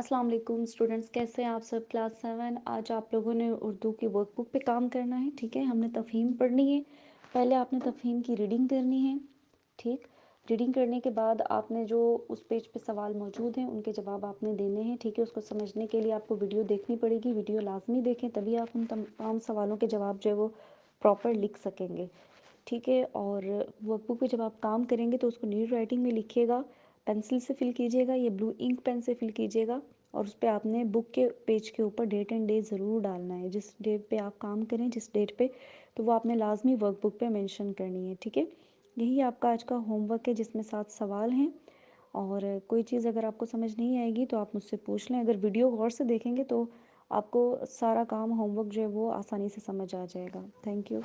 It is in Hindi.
अस्सलाम वालेकुम स्टूडेंट्स, कैसे हैं आप सब। क्लास 7 आज आप लोगों ने उर्दू की वर्कबुक पे काम करना है। ठीक है, हमने तफ़हीम पढ़नी है। पहले आपने तफ़हीम की रीडिंग करनी है। ठीक, रीडिंग करने के बाद आपने जो उस पेज पे सवाल मौजूद हैं उनके जवाब आपने देने हैं। ठीक है, उसको समझने के लिए आपको वीडियो देखनी पड़ेगी। वीडियो लाजमी देखें, तभी आप उन तमाम सवालों के जवाब जो है वो प्रॉपर लिख सकेंगे। ठीक है, और वर्कबुक पे जब आप काम करेंगे तो उसको नीड राइटिंग में लिखिएगा, पेंसिल से फिल कीजिएगा या ब्लू इंक पेन से फिल कीजिएगा। और उस पर आपने बुक के पेज के ऊपर डेट एंड डे ज़रूर डालना है, जिस डेट पे आप काम करें, जिस डेट पे, तो वो आपने लाजमी वर्कबुक पे मेंशन करनी है। ठीक है, यही आपका आज का होमवर्क है जिसमें 7 सवाल हैं। और कोई चीज़ अगर आपको समझ नहीं आएगी तो आप मुझसे पूछ लें। अगर वीडियो गौर से देखेंगे तो आपको सारा काम होमवर्क जो है वो आसानी से समझ आ जाएगा। Thank you.